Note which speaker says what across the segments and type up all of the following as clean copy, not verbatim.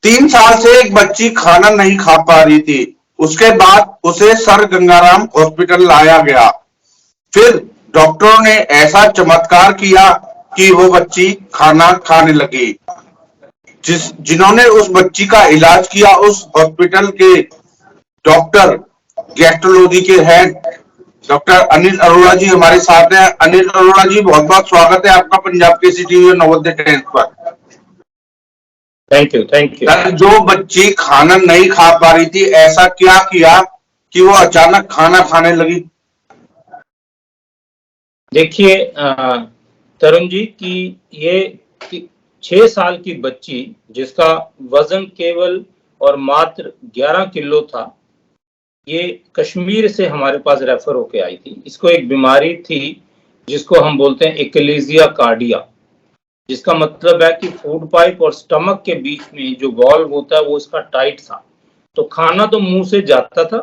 Speaker 1: 3 साल से एक बच्ची खाना नहीं खा पा रही थी। उसके बाद उसे सर गंगाराम हॉस्पिटल लाया गया। फिर डॉक्टरों ने ऐसा चमत्कार किया कि वो बच्ची खाना खाने लगी। जिन्होंने उस बच्ची का इलाज किया, उस हॉस्पिटल के डॉक्टर, गैस्ट्रोलॉजी के हेड डॉक्टर अनिल अरोड़ा जी हमारे साथ हैं। अनिल अरोड़ा जी, बहुत बहुत स्वागत है आपका पंजाब केसरी टीवी और नवोदय टाइम्स पर।
Speaker 2: Thank you, thank you.
Speaker 1: Sir, जो बच्ची खाना नहीं खा पा रही थी, ऐसा क्या किया कि वो अचानक खाना खाने लगी?
Speaker 2: देखिए तरुण जी कि ये 6 साल की बच्ची जिसका वजन केवल और मात्र 11 किलो था, ये कश्मीर से हमारे पास रेफर होके आई थी। इसको एक बीमारी थी जिसको हम बोलते हैं एक्लेजिया कार्डिया, जिसका मतलब है कि फूड पाइप और स्टमक के बीच में जो वॉल्व होता है वो इसका टाइट था। तो खाना तो मुंह से जाता था,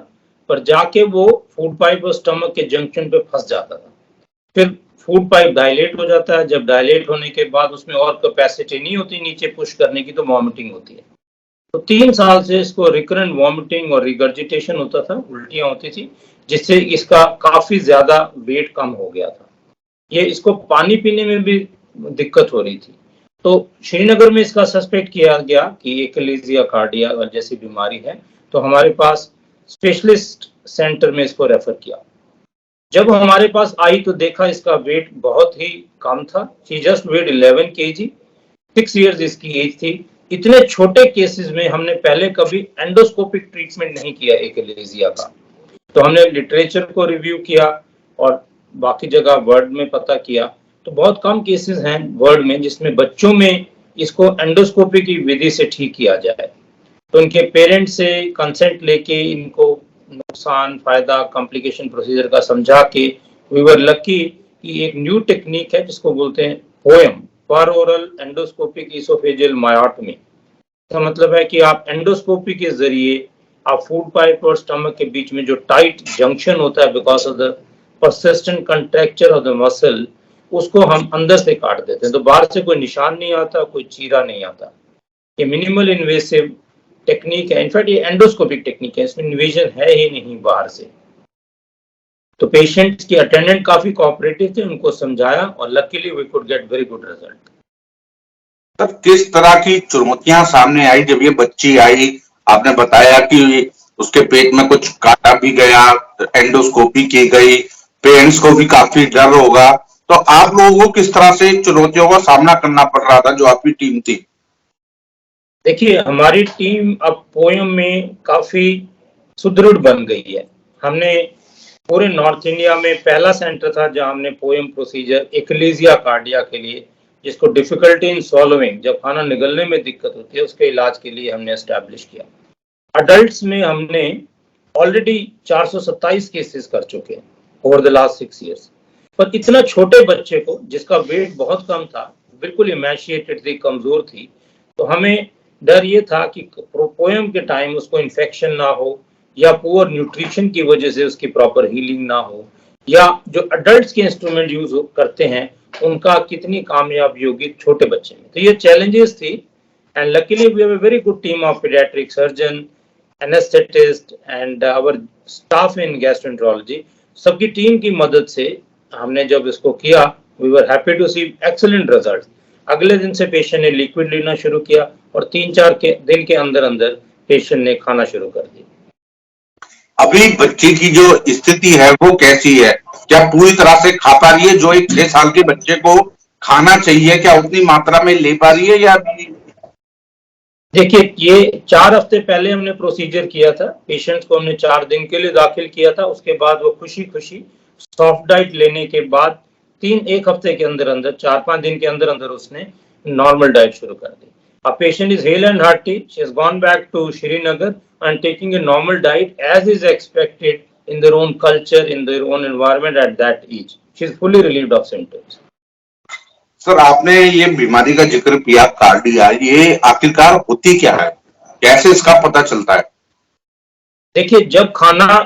Speaker 2: पर जाके वो फूड पाइप और स्टमक के जंक्शन पे फंस जाता था। फिर फूड पाइप डायलेट हो जाता है। जब डायलेट होने के बाद उसमें और कैपेसिटी नहीं होती नीचे पुश करने की, तो वॉमिटिंग होती है। तो 3 साल से इसको रिकरेंट वॉमिटिंग और रिगर्जिटेशन होता था, उल्टियां होती थी, जिससे इसका काफी ज्यादा वेट कम हो गया था। ये इसको पानी पीने में भी दिक्कत हो रही थी। तो श्रीनगर में इसका सस्पेक्ट किया गया कि एक्लेजिया कार्डिया जैसी बीमारी है, तो हमारे पास स्पेशलिस्ट सेंटर में इसको रेफर किया। जब हमारे पास आई तो देखा इसका वेट बहुत ही कम था। She just weight 11 kg, 6 years इसकी एज थी। इतने छोटे केसेस में हमने पहले कभी एंडोस्कोपिक ट्रीटमेंट नहीं किया एक्लेजिया का। तो हमने लिटरेचर को रिव्यू किया और बाकी जगह वर्ल्ड में पता किया, तो बहुत कम केसेस हैं वर्ल्ड में जिसमें बच्चों में इसको एंडोस्कोपी की विधि से ठीक किया जाए। तो इनके पेरेंट्स से कंसेंट लेके इनको नुकसान, फायदा, कॉम्प्लिकेशन प्रोसीजर का समझा के वी वर लकी कि एक न्यू टेक्निक है जिसको बोलते हैं पोएम, पर ओरल एंडोस्कोपिक इसोफेजियल मायोटमी। इसका मतलब है कि आप एंडोस्कोपी के जरिए आप फूड पाइप और स्टमक के बीच में जो टाइट जंक्शन होता है because of the persistent contracture of the muscle, उसको हम अंदर से काट देते हैं। तो बाहर से कोई निशान नहीं आता, कोई चीरा नहीं आता। ये मिनिमल इन्वेसिव टेक्निक है। इनफैक्ट ये एंडोस्कोपिक टेक्निक है, इसमें इन्वेजन है ही नहीं बाहर से। तो पेशेंट्स की अटेंडेंट काफी कोऑपरेटिव थे, उनको समझाया और luckily we could get very good result.
Speaker 1: Sir, किस तरह की चुनौतियां सामने आई जब ये बच्ची आई? आपने बताया कि उसके पेट में कुछ काटा भी गया, एंडोस्कोपी की गई, पेरेंट्स को भी काफी डर होगा, तो आप लोगों को किस तरह से चुनौतियों का सामना करना पड़ रहा था, जो आपकी टीम थी?
Speaker 2: देखिए, हमारी टीम अब पोएम में काफी सुदृढ़ बन गई है। हमने पूरे नॉर्थ इंडिया में पहला सेंटर था जहां हमने पोएम प्रोसीजर एक्लेजिया कार्डिया के लिए, जिसको डिफिकल्टी इन सॉल्विंग, जब खाना निगलने में दिक्कत होती है, उसके इलाज के लिए हमने एस्टैब्लिश किया। अडल्ट्स में हमने ऑलरेडी 427 केसेस कर चुके हैं ओवर द लास्ट 6 इयर्स। पर इतना छोटे बच्चे को जिसका वेट बहुत कम था, बिल्कुल इमैशिएटेड थी, कमजोर थी, तो हमें डर ये था कि पोएम के टाइम उसको इन्फेक्शन ना हो, या पुअर न्यूट्रिशन की वजह से उसकी प्रॉपर हीलिंग ना हो, या जो अडल्ट्स के इंस्ट्रूमेंट यूज करते हैं उनका कितनी कामयाबी होगी छोटे बच्चे में। तो ये चैलेंजेस थी। And luckily we have a very good team of paediatric surgeon, anaesthetist and our staff in gastroenterology. सबकी टीम की मदद से हमने जब इसको किया, we were happy to see excellent result. अगले दिन से पेशेंट ने लिक्विड लेना शुरू किया और 3-4 दिन के अंदर अंदर पेशेंट ने खाना शुरू कर दिया।
Speaker 1: अभी बच्चे की जो स्थिति है वो कैसी है? क्या पूरी तरह से खा पा रही है? जो एक 6 साल के बच्चे को खाना चाहिए, क्या उतनी मात्रा में ले पा रही है या?
Speaker 2: देखिए, ये 4 हफ्ते पहले हमने प्रोसीजर किया था। पेशेंट्स को हमने 4 दिन के लिए दाखिल किया था। उसके बाद वो खुशी खुशी सॉफ्ट डाइट लेने के बाद 1 हफ्ते के अंदर अंदर, 4-5 दिन के अंदर अंदर उसने नॉर्मल डाइट शुरू कर दी। A patient is hale and hearty. She has gone back to Srinagar and taking a normal diet as is expected in their own culture, in their own environment at that age. She is fully relieved of symptoms.
Speaker 1: Sir, आपने ये बीमारी का जिक्र किया cardia, ये आखिरकार होती क्या है? कैसे इसका पता चलता है?
Speaker 2: देखिए, जब खाना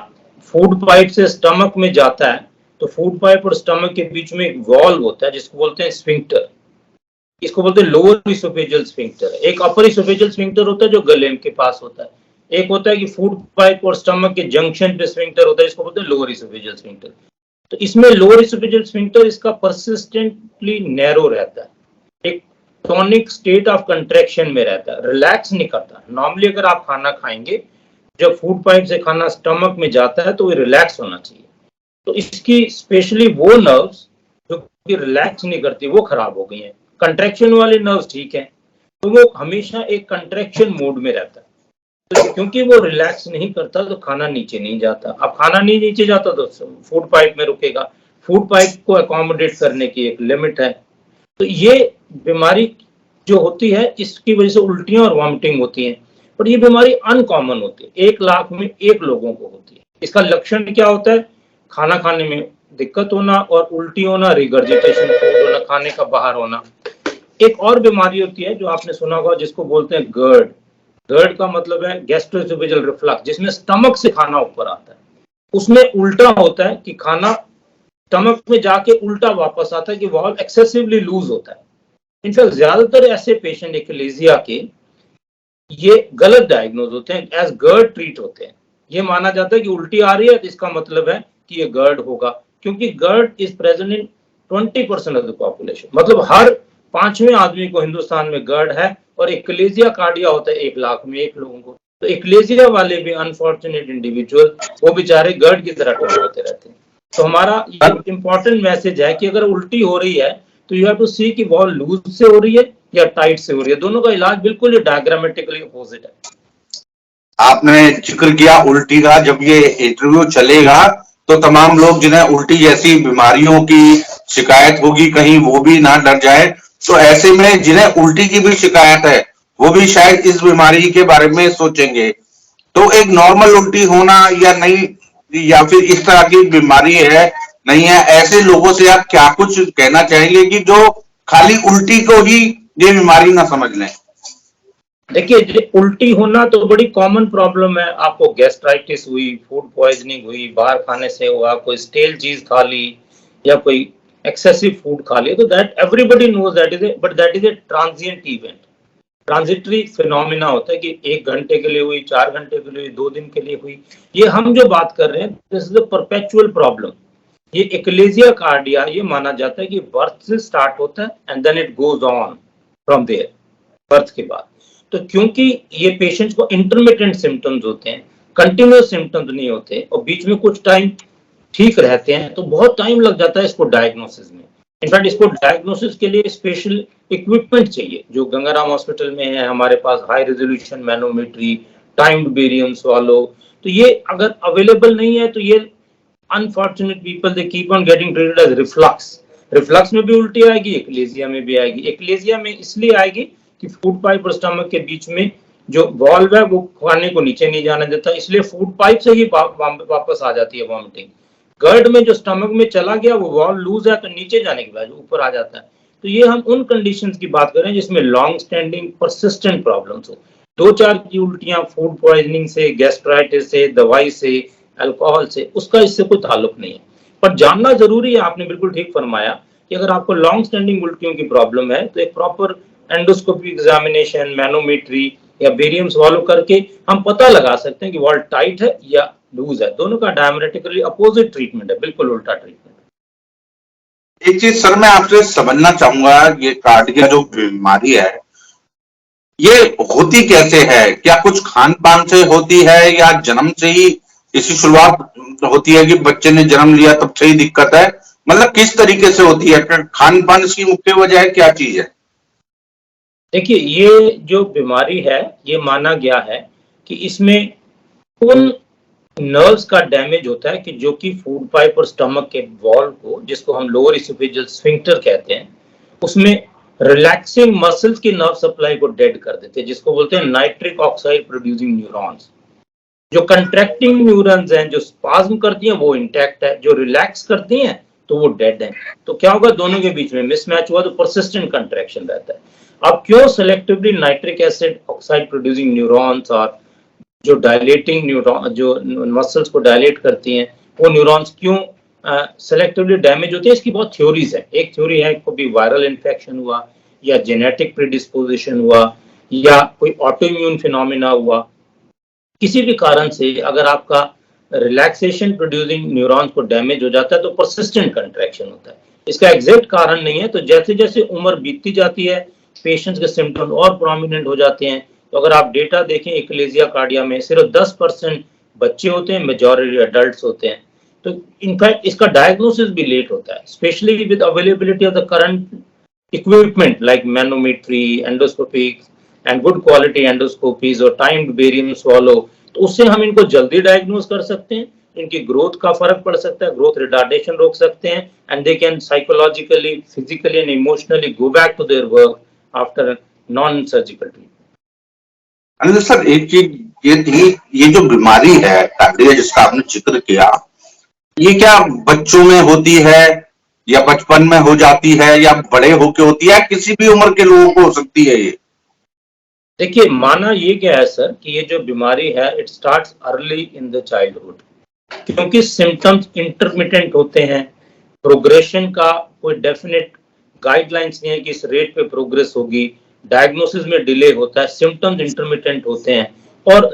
Speaker 2: फूड पाइप से स्टमक में जाता है तो फूड पाइप और स्टमक के बीच में एक वॉल्व होता है जिसको बोलते हैं स्फिंक्टर। इसको बोलते हैं लोअर इसोफेजियल स्फिंक्टर। एक अपर इसोफेजियल स्फिंक्टर होता है जो गले के पास होता है, एक होता है कि फूड पाइप और स्टमक के जंक्शन पे स्फिंक्टर होता है, इसको बोलते हैं लोअर इसोफेजियल स्फिंक्टर। तो इसमें लोअर इसोफेजियल स्फिंक्टर इसका परसिस्टेंटली नैरो रहता है, एक टॉनिक स्टेट ऑफ कंट्रैक्शन में रहता है, रिलैक्स नहीं करता। नॉर्मली अगर आप खाना खाएंगे, जब फूड पाइप से खाना स्टमक में जाता है तो वो रिलैक्स होना चाहिए। तो इसकी स्पेशली वो नर्व्स जो कि रिलैक्स नहीं करती वो खराब हो गई हैं। कंट्रैक्शन वाले नर्व्स ठीक हैं, तो वो हमेशा एक कंट्रैक्शन मोड में रहता है। तो क्योंकि वो रिलैक्स नहीं करता तो खाना नीचे नहीं जाता। अब खाना नहीं नीचे जाता तो फूड पाइप में रुकेगा। फूड पाइप को अकोमोडेट करने की एक लिमिट है। तो ये बीमारी जो होती है इसकी वजह से उल्टियां और वॉमिटिंग होती हैं, और ये बीमारी अनकॉमन होती है, 1 लाख में 1 लोगों को होती है। इसका लक्षण क्या होता है? खाना खाने में दिक्कत होना और उल्टी होना, रिगर्जिटेशन होना, खाने का बाहर होना। एक और बीमारी होती है जो आपने सुना होगा जिसको बोलते हैं गर्ड। गर्ड का मतलब है गैस्ट्रोएसोफेजियल रिफ्लक्स, जिसमें स्टमक से खाना ऊपर आता है। उसमें उल्टा होता है कि खाना स्टमक में जाके उल्टा वापस आता है कि वाल्व एक्सेसिवली लूज होता है। इनफैक्ट ज्यादातर ऐसे पेशेंट एक्लेजिया के ये गलत डायग्नोज होते हैं, एज गर्ड ट्रीट होते हैं। ये माना जाता है कि उल्टी आ रही है तो इसका मतलब है कि ये गर्ड होगा, क्योंकि GERD is present in 20% of the population. मतलब हर 5वें आदमी को हिंदुस्तान में गर्ड है, और एक्लेजिया कार्डिया होता है 1 लाख में 1 लोगों को। तो एक्लेजिया वाले भी अनफॉर्चुनेट इंडिविजुअल वो बेचारे गर्ड की तरह होते रहते हैं। तो हमारा ये इंपॉर्टेंट मैसेज है कि अगर उल्टी हो रही है तो यू हैव टू सी कि वॉल्व लूज से हो रही है या टाइट से हो रही है। दोनों का इलाज बिल्कुल डायग्रामेटिकली अपोजिट है।
Speaker 1: आपने जिक्र किया उल्टी का, जब ये इंटरव्यू चलेगा तो तमाम लोग जिन्हें उल्टी जैसी बीमारियों की शिकायत होगी कहीं वो भी ना डर जाए। तो ऐसे में जिन्हें उल्टी की भी शिकायत है वो भी शायद इस बीमारी के बारे में सोचेंगे। तो एक नॉर्मल उल्टी होना या नहीं, या फिर इस तरह की बीमारी है नहीं है, ऐसे लोगों से आप क्या कुछ कहना चाहेंगे कि जो खाली उल्टी को ही ये बीमारी ना समझ लें?
Speaker 2: देखिए, उल्टी होना तो बड़ी कॉमन प्रॉब्लम है। आपको गैस्ट्राइटिस हुई, फूड पॉइजनिंग हुई, बाहर खाने से हुआ, कोई स्टेल चीज खा ली या कोई एक्सेसिव फूड खा लिया, तो that everybody knows that is but that is a transient event, transitory phenomena होता है कि 1 घंटे के लिए हुई, 4 घंटे के लिए हुई, 2 दिन के लिए हुई। ये हम जो बात कर रहे हैं this is a perpetual problem. ये एक्लेजिया कार्डिया ये माना जाता है कि बर्थ से स्टार्ट होता है and then it goes on from there, birth के बाद। तो क्योंकि ये पेशेंट्स को इंटरमिटेंट सिम्टम्स होते हैं, कंटिन्यूअस सिम्टम्स नहीं होते, और बीच में कुछ टाइम ठीक रहते हैं, तो बहुत टाइम लग जाता है इसको डायग्नोसिस में। इनफैक्ट इसको डायग्नोसिस के लिए स्पेशल इक्विपमेंट चाहिए, जो गंगाराम हॉस्पिटल में है हमारे पास, high resolution manometry, timed barium swallow. तो ये अगर अवेलेबल नहीं है तो ये unfortunate people they keep on getting treated as reflux. Reflux में भी उल्टी आएगी, एक्लेजिया में भी आएगी। एक्लेजिया में इसलिए आएगी कि फूड पाइप और स्टमक के बीच में जो वॉल्व है वो खाने को नीचे नहीं जाने देता, इसलिए फूड पाइप से ही वापस आ जाती है वॉमिटिंग। गर्ड में जो स्टमक में चला गया वो वॉल्व लूज है तो नीचे जाने के बाद ऊपर आ जाता है। तो ये हम उन कंडीशंस की बात कर रहे हैं जिसमें लॉन्ग स्टैंडिंग परसिस्टेंट प्रॉब्लम्स हो। 2-4 की उल्टियां फूड पॉइजनिंग से, गैस्ट्राइटिस से, दवाई से, अल्कोहल से, उसका इससे कोई ताल्लुक नहीं है। पर जानना जरूरी है, आपने बिल्कुल ठीक फरमाया कि अगर आपको लॉन्ग स्टैंडिंग उल्टियों की प्रॉब्लम है तो एक प्रॉपर एंडोस्कोपी एग्जामिनेशन, मैनोमेट्री या बेरियम स्वालो करके हम पता लगा सकते हैं कि वॉल्व टाइट है या लूज है। दोनों का डायमेट्रिकली अपोजिट ट्रीटमेंट है, बिल्कुल उल्टा ट्रीटमेंट।
Speaker 1: एक चीज सर मैं आपसे समझना चाहूंगा, ये कार्डिया जो बीमारी है ये होती कैसे है? क्या कुछ खान पान से होती है या जन्म से ही इसी शुरुआत होती है कि बच्चे ने जन्म लिया तब से ही दिक्कत है? मतलब किस तरीके से होती है? खान पान इसकी मुख्य वजह है, क्या चीज है?
Speaker 2: देखिए, ये जो बीमारी है ये माना गया है कि इसमें उन नर्व्स का डैमेज होता है कि जो कि फूड पाइप और स्टमक के वॉल्व को, जिसको हम लोअर इसोफेजियल स्फिंक्टर कहते हैं, उसमें रिलैक्सिंग मसल्स की नर्व सप्लाई को डेड कर देते हैं, जिसको बोलते हैं नाइट्रिक ऑक्साइड प्रोड्यूसिंग न्यूरॉन्स। जो कंट्रैक्टिंग न्यूरॉन्स हैं, जो स्पाज्म करती हैं, वो इंटैक्ट है, जो रिलैक्स करती हैं तो वो डेड है। तो क्या होगा, दोनों के बीच में मिसमैच हुआ तो परसिस्टेंट कंट्रैक्शन रहता है। अब क्यों selectively nitric acid oxide producing neurons और जो डायलेटिंग न्यूरॉन, जो मसल्स को डायलेट करती हैं, वो न्यूरॉन्स क्यों सेलेक्टिवली डैमेज होते हैं, इसकी बहुत थ्योरीज है। एक थ्योरी है कभी वायरल इन्फेक्शन हुआ, या जेनेटिक प्रीडिस्पोजिशन हुआ या कोई ऑटोइम्यून फिनोमिना हुआ, किसी भी कारण से अगर आपका रिलैक्सेशन प्रोड्यूसिंग न्यूरॉन्स को डैमेज हो जाता है तो परसिस्टेंट कंट्रैक्शन होता है। इसका एग्जैक्ट कारण नहीं है, तो जैसे जैसे उम्र बीतती जाती है पेशेंट्स के सिम्टम और प्रोमिनेंट हो जाते हैं। तो अगर आप डेटा देखें एक्लेजिया कार्डिया में सिर्फ 10% बच्चे होते हैं, मेजॉरिटी एडल्ट्स होते हैं। तो इनफैक्ट इसका डायग्नोसिस भी लेट होता है, specially with availability of the current equipment like manometry, endoscopic and good quality endoscopies और टाइम्ड बेरियम स्वॉलो। तो उससे हम इनको जल्दी डायग्नोज कर सकते हैं, इनकी ग्रोथ का फर्क पड़ सकता है, ग्रोथ रिटार्डेशन रोक सकते हैं, and they can psychologically, physically and emotionally go back to their work after non surgical treatment.
Speaker 1: Anil sir, एक चीज ये थी, ये जो बीमारी है कार्डिया जिसका आपने जिक्र किया, ये क्या बच्चों में होती है या बचपन में हो जाती है या बड़े होके होती है, किसी भी उम्र के लोगों को हो सकती है ये?
Speaker 2: देखिए, माना ये क्या है सर कि ये जो बीमारी है it starts early in the childhood, क्योंकि सिम्टम्स इंटरमिटेंट होते हैं, प्रोग्रेशन का कोई डेफिनेट गाइडलाइंस नहीं है कि इस रेट पे प्रोग्रेस होगी, डायग्नोसिस में डिले होता है, सिम्टम्स इंटरमिटेंट होते हैं और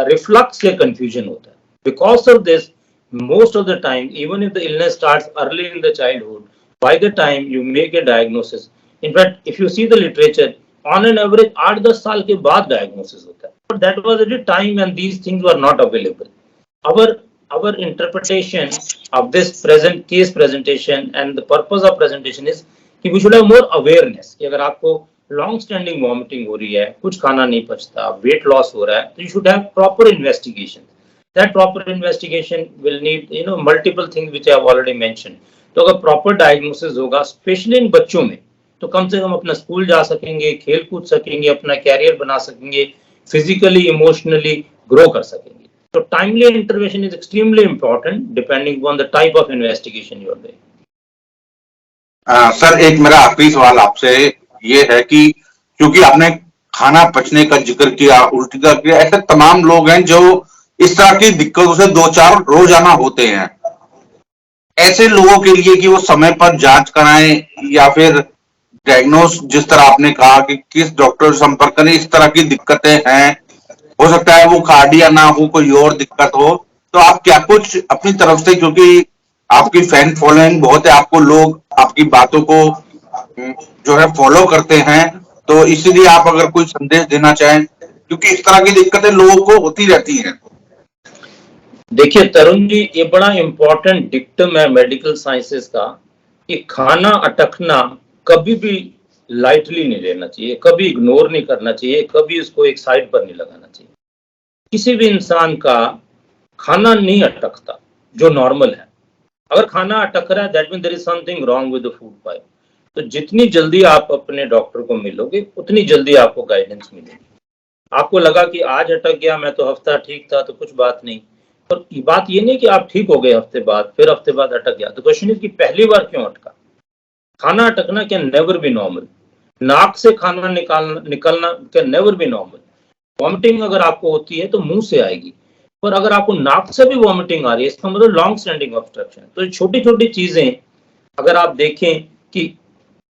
Speaker 2: रिफ्लक्स से कंफ्यूजन होता है। Because of this most of the time, even if the illness starts early in the childhood, by the time you make a diagnosis, in fact, if you see the literature, on an average 8-10 साल के बाद diagnosis होता है, but that was at a time when these things were not available. Our interpretation of this present case presentation and the purpose of presentation is कि we should have more awareness कि अगर आपको long standing vomiting हो रही है, कुछ खाना नहीं पचता, weight loss हो रहा है, तो you should have proper investigation. That proper investigation will need multiple things which I have already mentioned. तो अगर proper diagnosis होगा especially इन बच्चों में, तो कम से कम अपना स्कूल जा सकेंगे, खेल कूद सकेंगे, अपना कैरियर बना सकेंगे, फिजिकली इमोशनली ग्रो कर सकेंगे। तो timely intervention is extremely important depending on the type of investigation you are doing.
Speaker 1: Sir, एक मेरा आखिरी सवाल आपसे ये है कि क्योंकि आपने खाना पचने का जिक्र किया, उल्टी का किया, ऐसे तमाम लोग हैं जो इस तरह की दिक्कतों से 2-4 रोजाना होते हैं। ऐसे लोगों के लिए कि वो समय पर जांच कराएं या फिर डायग्नोस, जिस तरह आपने कहा कि किस डॉक्टर से संपर्क करें, इस तरह की दिक्कतें हैं, हो सकता है वो कार्डिया ना हो, कोई और दिक्कत हो, तो आप क्या कुछ अपनी तरफ से, क्योंकि आपकी फैन फॉलोइंग बहुत है, आपको लोग आपकी बातों को जो है फॉलो करते हैं, तो इसीलिए आप अगर कोई संदेश देना चाहें, क्योंकि इस तरह की दिक्कतें लोगों को होती रहती हैं।
Speaker 2: देखिए तरुण जी, ये बड़ा इंपॉर्टेंट डिक्टम है मेडिकल साइंसेस का कि खाना अटकना कभी भी लाइटली नहीं लेना चाहिए, कभी इग्नोर नहीं करना चाहिए, कभी उसको एक साइड पर नहीं लगाना चाहिए। किसी भी इंसान का खाना नहीं अटकता जो नॉर्मल है। अगर खाना अटक रहा है that mean there is something wrong with the food pipe. तो जितनी जल्दी आप अपने डॉक्टर को मिलोगे उतनी जल्दी आपको गाइडेंस मिलेगी। आपको लगा कि आज अटक गया, मैं तो हफ्ता ठीक था, तो कुछ बात नहीं, पर बात ये नहीं कि आप ठीक हो गए हफ्ते बाद, फिर हफ्ते बाद अटक गया। तो क्वेश्चन इज कि पहली बार क्यों अटका। खाना अटकना कैन नेवर बी नॉर्मल। नाक से खाना निकलना can never be normal. Vomiting अगर आपको होती है तो मुंह से आएगी, पर अगर आपको नाक से भी वॉमिटिंग आ रही है इसका मतलब लॉन्ग स्टैंडिंग ऑब्स्ट्रक्शन। तो छोटी छोटी चीजें अगर आप देखें कि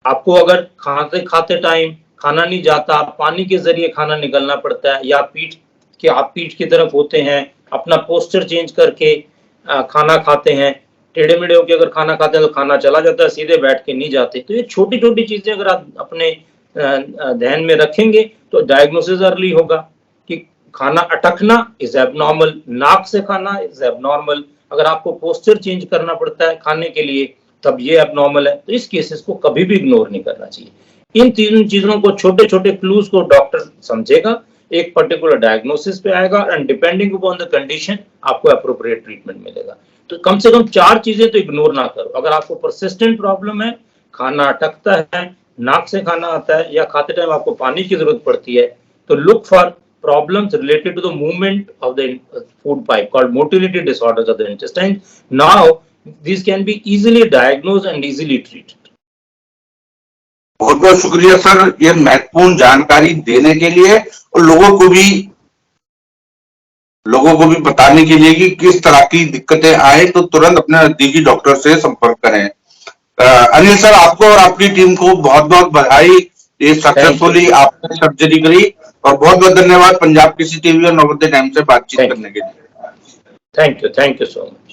Speaker 2: आपको अगर खाते टाइम खाना नहीं जाता, पानी के जरिए खाना निकलना पड़ता है, या आप पीठ की तरफ होते हैं, अपना पोस्चर चेंज करके खाना खाते हैं, टेढ़े मेढ़े होकर अगर खाना खाते हैं तो खाना चला जाता है, सीधे बैठ के नहीं जाते। तो ये छोटी छोटी चीजें अगर आप अपने ध्यान में रखेंगे तो डायग्नोसिस अर्ली होगा कि खाना अटकना इज एबनॉर्मल, नाक से खाना इज एबनॉर्मल, अगर आपको पोस्चर चेंज करना पड़ता है खाने के लिए तब ये एबनॉर्मल है। तो इस केसेस को कभी भी इग्नोर नहीं करना चाहिए। इन तीन चीजों को, छोटे छोटे क्लूज को डॉक्टर समझेगा, एक पर्टिकुलर डायग्नोसिस पे आएगा and depending upon the condition आपको एप्रोप्रिएट ट्रीटमेंट मिलेगा। तो कम से कम 4 चीजें तो इग्नोर ना करो। अगर आपको परसिस्टेंट प्रॉब्लम है, खाना अटकता है, नाक से खाना आता है, या खाते टाइम आपको पानी की जरूरत पड़ती है, तो look for problems related to the movement of the food pipe called motility disorders of the intestine. Now these can be easily diagnosed and easily treated.
Speaker 1: बहुत बहुत शुक्रिया सर ये महत्वपूर्ण जानकारी देने के लिए और लोगों को भी बताने के लिए कि किस तरह की दिक्कतें आए तो तुरंत अपने नजदीकी डॉक्टर से संपर्क करें। अनिल सर, आपको और आपकी टीम को बहुत बहुत बधाई ये सक्सेसफुली आपने सर्जरी करी, और बहुत बहुत धन्यवाद पंजाब किसी टीवी और नवोदय टाइम से बातचीत करने के लिए।
Speaker 2: Thank you so much.